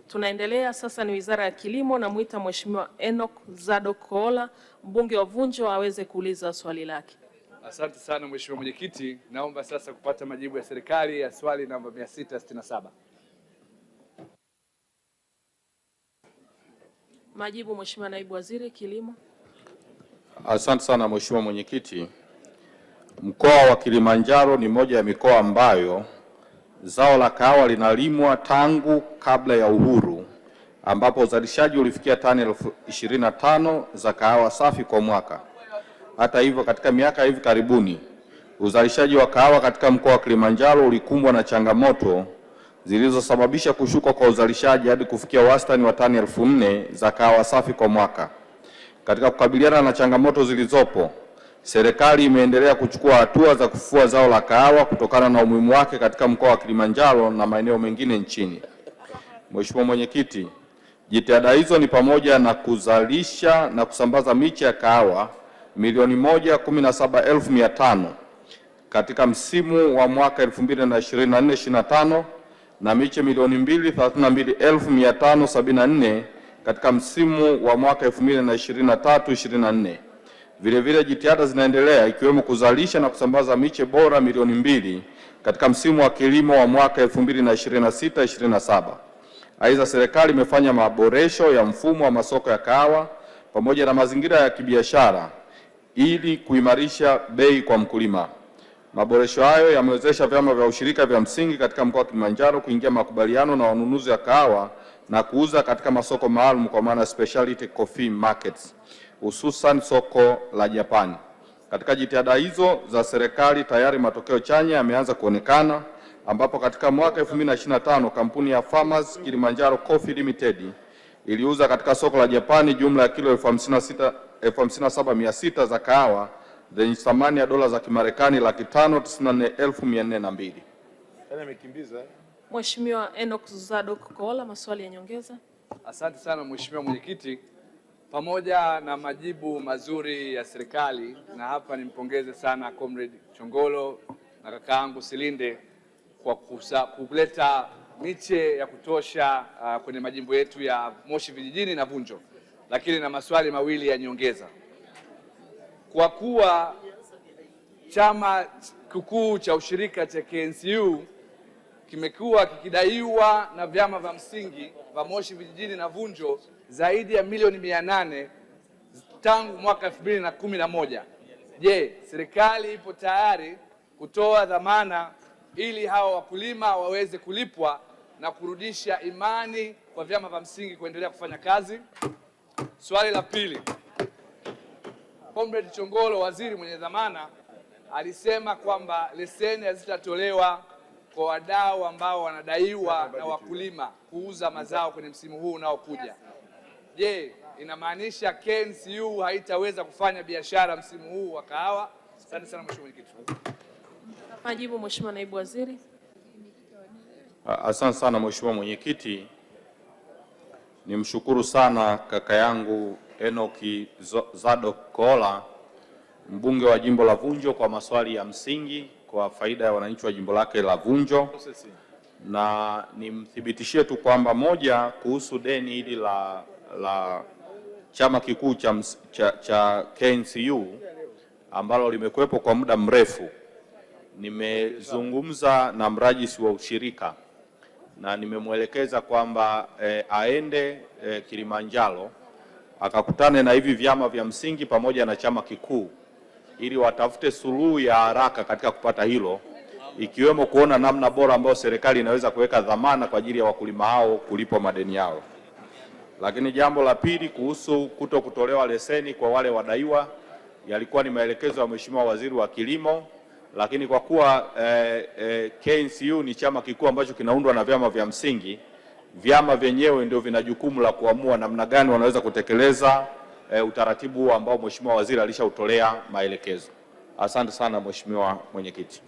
Tunaendelea sasa, ni Wizara ya Kilimo. Namuita Mheshimiwa Enoch Zadok Koola, mbunge wa Vunjo, aweze kuuliza swali lake. Asante sana Mheshimiwa Mwenyekiti, naomba sasa kupata majibu ya serikali ya swali namba 667. Majibu Mheshimiwa Naibu Waziri Kilimo. Asante sana Mheshimiwa Mwenyekiti. Mkoa wa Kilimanjaro ni moja ya mikoa ambayo zao la kahawa linalimwa tangu kabla ya uhuru, ambapo uzalishaji ulifikia tani 25,000 za kahawa safi kwa mwaka. Hata hivyo, katika miaka hivi karibuni uzalishaji wa kahawa katika mkoa wa Kilimanjaro ulikumbwa na changamoto zilizosababisha kushuka kwa uzalishaji hadi kufikia wastani wa tani 4,000 za kahawa safi kwa mwaka. Katika kukabiliana na changamoto zilizopo, serikali imeendelea kuchukua hatua za kufufua zao la kahawa kutokana na umuhimu wake katika mkoa wa Kilimanjaro na maeneo mengine nchini. Mheshimiwa Mwenyekiti, jitihada hizo ni pamoja na kuzalisha na kusambaza miche ya kahawa milioni 117,500 katika msimu wa mwaka 2024-25 na miche milioni 232,574 katika msimu wa mwaka 2023-24. Vilevile jitihada zinaendelea ikiwemo kuzalisha na kusambaza miche bora milioni 2 katika msimu wa kilimo wa mwaka 2026-27. Aidha, serikali imefanya maboresho ya mfumo wa masoko ya kahawa pamoja na mazingira ya kibiashara ili kuimarisha bei kwa mkulima. Maboresho hayo yamewezesha vyama vya ushirika vya msingi katika mkoa wa Kilimanjaro kuingia makubaliano na wanunuzi wa kahawa na kuuza katika masoko maalum kwa maana specialty coffee markets, hususan soko la Japani. Katika jitihada hizo za serikali tayari matokeo chanya yameanza kuonekana, ambapo katika mwaka 2025 kampuni ya Farmers Kilimanjaro Coffee Limited iliuza katika soko la Japani jumla ya kilo 57,600 za kahawa zenye thamani ya dola za Kimarekani 594,402. Mheshimiwa Enoch Zadok Koola, maswali ya nyongeza. Asante sana Mheshimiwa Mwenyekiti, pamoja na majibu mazuri ya serikali, na hapa nimpongeze sana Comrade Chongolo na kakaangu Silinde kwa kuleta miche ya kutosha kwenye majimbo yetu ya Moshi vijijini na Vunjo, lakini na maswali mawili ya nyongeza. Kwa kuwa chama kikuu cha ushirika cha KNCU kimekuwa kikidaiwa na vyama vya msingi vya Moshi vijijini na Vunjo zaidi ya milioni 800 tangu mwaka 2011. Je, serikali ipo tayari kutoa dhamana ili hawa wakulima waweze kulipwa na kurudisha imani kwa vyama vya msingi kuendelea kufanya kazi? Swali la pili, Comrade Chongolo, waziri mwenye dhamana, alisema kwamba leseni hazitatolewa kwa wadau ambao wanadaiwa na wakulima kuuza mazao kwenye msimu huu unaokuja. Je, inamaanisha KNCU haitaweza kufanya biashara msimu huu wa kahawa? Asante sana Mheshimiwa Mwenyekiti. Majibu Mheshimiwa Naibu Waziri. Asante sana Mheshimiwa Mwenyekiti. Nimshukuru sana kaka yangu Enoch Zadok Koola, mbunge wa jimbo la Vunjo, kwa maswali ya msingi kwa faida ya wananchi wa jimbo lake la Vunjo, na nimthibitishie tu kwamba moja, kuhusu deni hili la chama kikuu cha KNCU ambalo limekuwepo kwa muda mrefu, nimezungumza na mrajisi wa ushirika na nimemwelekeza kwamba aende Kilimanjaro akakutane na hivi vyama vya msingi pamoja na chama kikuu ili watafute suluhu ya haraka katika kupata hilo, ikiwemo kuona namna bora ambayo serikali inaweza kuweka dhamana kwa ajili ya wakulima hao kulipwa madeni yao. Lakini jambo la pili, kuhusu kutolewa leseni kwa wale wadaiwa, yalikuwa ni maelekezo ya Mheshimiwa Waziri wa Kilimo, lakini kwa kuwa KNCU ni chama kikuu ambacho kinaundwa na vyama vya msingi, vyama vyenyewe ndio vina jukumu la kuamua namna gani wanaweza kutekeleza utaratibu ambao Mheshimiwa Waziri alishautolea maelekezo. Asante sana Mheshimiwa Mwenyekiti.